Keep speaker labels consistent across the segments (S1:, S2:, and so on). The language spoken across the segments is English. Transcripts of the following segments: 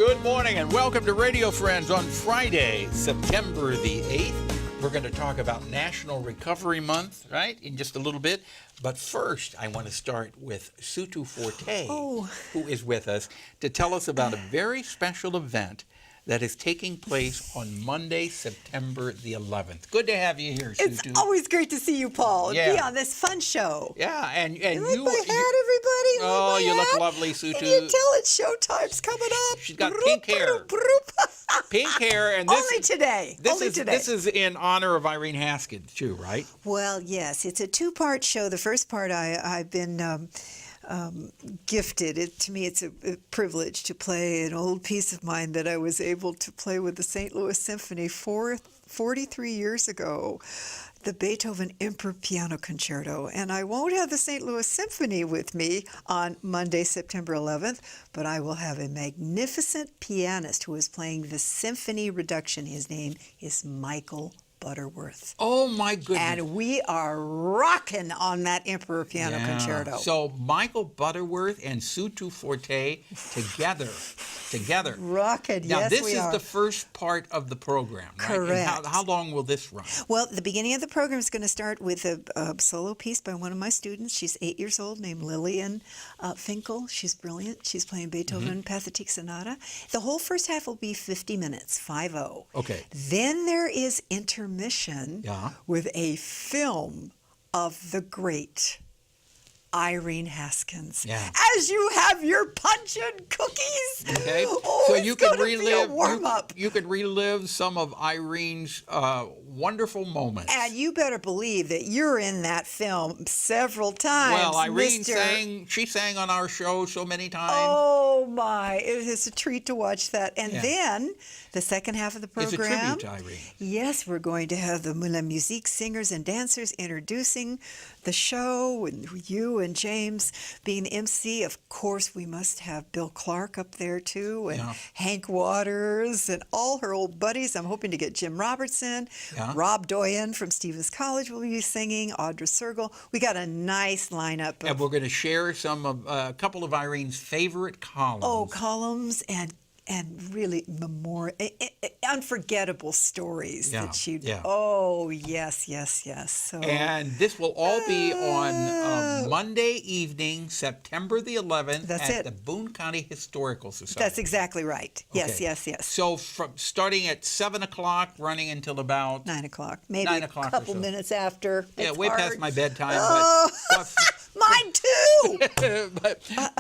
S1: Good morning and welcome to Radio Friends on Friday, September the 8th. We're going to talk about National Recovery Month, right, in just a little bit. But first, I want to start with Sutu Forte, who is with us to tell us about a very special event that is taking place on Monday, September the 11th. Good to have you here, Sutu.
S2: It's always great to see you, Paul, and be on this fun show.
S1: Yeah, and
S2: you like my hat, everybody?
S1: Oh, you look lovely, Sutu.
S2: Can you tell it's showtime's coming up?
S1: She's got pink hair. Pink hair, and this
S2: only today.
S1: This is in honor of Irene Haskins, too, right?
S2: Well, yes, it's a two-part show. The first part I've been gifted. To me, it's a privilege to play an old piece of mine that I was able to play with the St. Louis Symphony 43 years ago, the Beethoven Emperor Piano Concerto. And I won't have the St. Louis Symphony with me on Monday, September 11th, but I will have a magnificent pianist who is playing the symphony reduction. His name is Michael Butterworth.
S1: Oh, my goodness.
S2: And we are rocking on that Emperor Piano Concerto.
S1: So Michael Butterworth and Sutu Forte together.
S2: Rocking,
S1: now,
S2: yes,
S1: this
S2: we
S1: is
S2: are.
S1: the first part of the program, right?
S2: Correct.
S1: And how long will this run?
S2: Well, the beginning of the program is going to start with a solo piece by one of my students. She's 8 years old, named Lillian Finkel. She's brilliant. She's playing Beethoven Pathetique Sonata. The whole first half will be 50 minutes, 5-0.
S1: Okay.
S2: Then there is intermission with a film of the great Irene Haskins.
S1: Yeah.
S2: As you have your punch and cookies.
S1: Okay.
S2: Oh,
S1: so
S2: it's
S1: you can
S2: relive warm up.
S1: You could relive some of Irene's wonderful moments.
S2: And you better believe that you're in that film several times.
S1: Well, Irene
S2: Mr.
S1: she sang on our show so many times.
S2: Oh my, it is a treat to watch that. And then the second half of the program.
S1: It's a tribute to Irene.
S2: Yes, we're going to have the La Musique singers and dancers introducing the show, and you and James being the MC. Of course, we must have Bill Clark up there too, and Hank Waters, and all her old buddies. I'm hoping to get Jim Robertson. Rob Doyen from Stevens College will be singing, Audra Sergel. We got a nice lineup.
S1: And we're going to share a couple of Irene's favorite columns.
S2: Oh, columns and really unforgettable stories that she. Oh, yes. So.
S1: And this will all be on Monday evening, September the 11th, at the Boone County Historical Society.
S2: That's exactly right. Yes,
S1: okay.
S2: yes.
S1: So starting at 7 o'clock, running until about
S2: 9 o'clock, maybe
S1: 9 o'clock
S2: a couple minutes after.
S1: Yeah,
S2: it's
S1: way
S2: hard.
S1: past my bedtime. But
S2: mine too.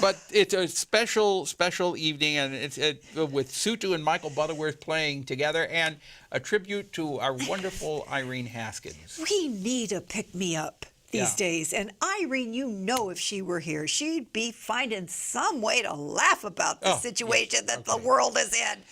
S1: but it's a special evening, and it's with Sutu and Michael Butterworth playing together, and a tribute to our wonderful Irene Haskins.
S2: We need a pick-me-up these days. And Irene, if she were here, she'd be finding some way to laugh about the situation that the world is in.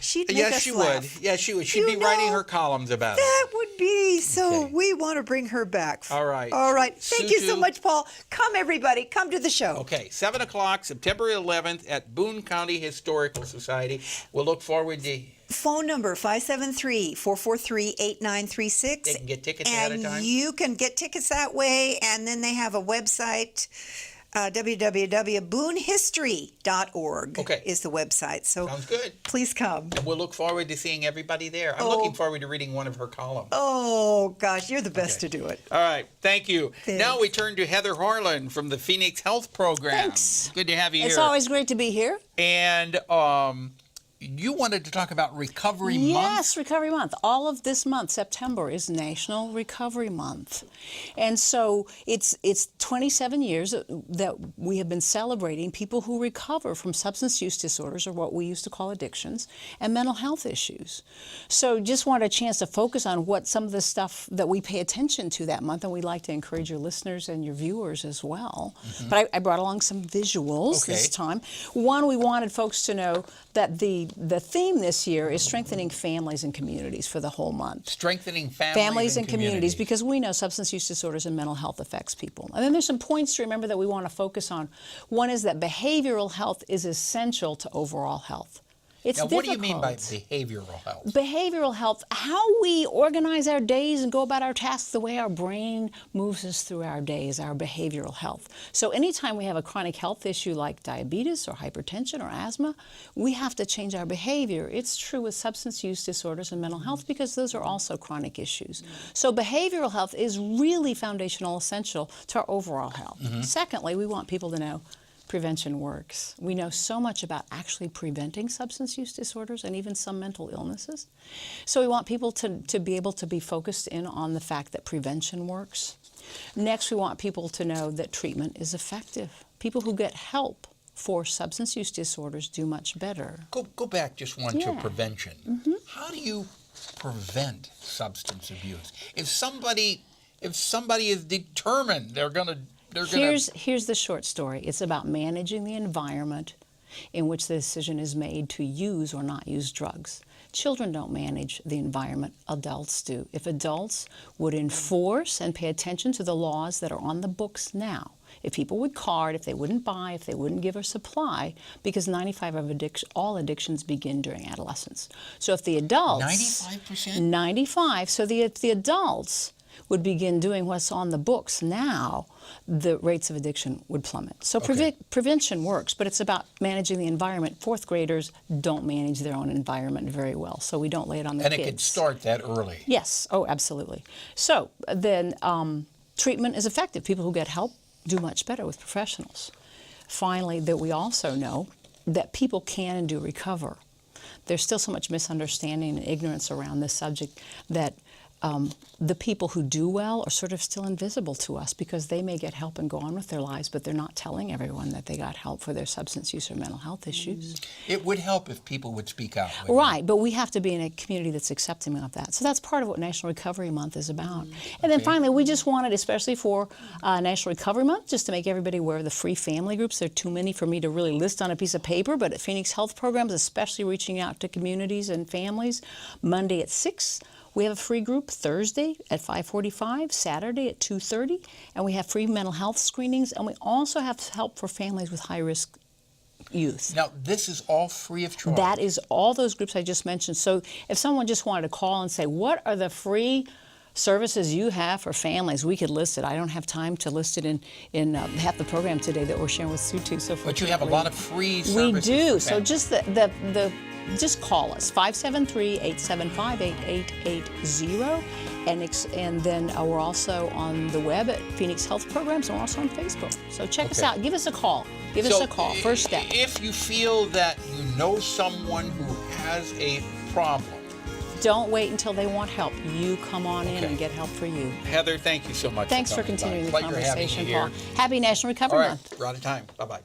S2: She'd make us laugh.
S1: Yes, she would. She'd be writing her columns about it.
S2: That would be. So we want to bring her back.
S1: All right.
S2: Thank you so much, Paul. Come, everybody. Come to the show.
S1: Okay. 7 o'clock, September 11th at Boone County Historical Society. We'll look forward to...
S2: Phone number 573-443-8936.
S1: They can get tickets ahead of time?
S2: And you can get tickets that way. And then they have a website, www.boonehistory.org is the website. So
S1: sounds good.
S2: Please come.
S1: And we'll look forward to seeing everybody there. I'm looking forward to reading one of her columns.
S2: Oh, gosh, you're the best to do it.
S1: All right. Thank you.
S2: Thanks.
S1: Now we turn to Heather Harlan from the Phoenix Health Program.
S3: Thanks.
S1: Good to have you here.
S3: It's always great to be here.
S1: And you wanted to talk about Recovery Month?
S3: Yes, Recovery Month. All of this month, September, is National Recovery Month. And so it's 27 years that we have been celebrating people who recover from substance use disorders, or what we used to call addictions, and mental health issues. So just want a chance to focus on what some of the stuff that we pay attention to that month, and we'd like to encourage your listeners and your viewers as well. But I brought along some visuals this time. One, we wanted folks to know that the theme this year is strengthening families and communities for the whole month.
S1: Strengthening families
S3: and communities, because we know substance use disorders and mental health affects people. And then there's some points to remember that we want to focus on. One is that behavioral health is essential to overall health. It's
S1: Now,
S3: difficult.
S1: what do you mean by behavioral health?
S3: Behavioral health, how we organize our days and go about our tasks, the way our brain moves us through our days, our behavioral health. So anytime we have a chronic health issue like diabetes or hypertension or asthma, we have to change our behavior. It's true with substance use disorders and mental health because those are also chronic issues. So behavioral health is really foundational, essential to our overall health. Secondly, we want people to know prevention works. We know so much about actually preventing substance use disorders and even some mental illnesses. So we want people to be able to be focused in on the fact that prevention works. Next, we want people to know that treatment is effective. People who get help for substance use disorders do much better.
S1: Go back just one to
S3: Yeah.
S1: prevention. How do you prevent substance abuse? If somebody is determined
S3: Here's the short story. It's about managing the environment in which the decision is made to use or not use drugs. Children don't manage the environment, adults do. If adults would enforce and pay attention to the laws that are on the books now, if people would card, if they wouldn't buy, if they wouldn't give or supply, because 95 of all addictions begin during adolescence. So if the adults...
S1: 95%?
S3: 95. So if the adults would begin doing what's on the books now, the rates of addiction would plummet. So prevention works, but it's about managing the environment. Fourth graders don't manage their own environment very well, so we don't lay it on the kids.
S1: And it can start that early.
S3: Yes. Oh, absolutely. So then treatment is effective. People who get help do much better with professionals. Finally, that we also know that people can and do recover. There's still so much misunderstanding and ignorance around this subject that the people who do well are sort of still invisible to us because they may get help and go on with their lives, but they're not telling everyone that they got help for their substance use or mental health issues.
S1: It would help if people would speak out.
S3: Right, but we have to be in a community that's accepting of that. So that's part of what National Recovery Month is about. And then finally, we just wanted, especially for National Recovery Month, just to make everybody aware of the free family groups. There are too many for me to really list on a piece of paper, but at Phoenix Health Programs, especially reaching out to communities and families, Monday at 6. We have a free group Thursday at 5:45, Saturday at 2:30, and we have free mental health screenings, and we also have help for families with high-risk youth.
S1: Now, this is all free of charge.
S3: That is all those groups I just mentioned. So if someone just wanted to call and say, what are the free services you have for families, we could list it. I don't have time to list it in half the program today that we're sharing with Sutu. So
S1: but you have a lot of free services.
S3: We do.
S1: for
S3: So just just call us, 573-875-8880, and then we're also on the web at Phoenix Health Programs, and we're also on Facebook. So check us out. Give us a call. Give us a call. First step.
S1: If you feel that you know someone who has a problem,
S3: don't wait until they want help. You come on in and get help for you.
S1: Heather, thank you so much.
S3: Thanks for
S1: coming
S3: continuing
S1: by.
S3: the
S1: Pleasure having
S3: conversation,
S1: you here.
S3: Paul. Happy National Recovery Month.
S1: All right, we're out of time. Bye-bye.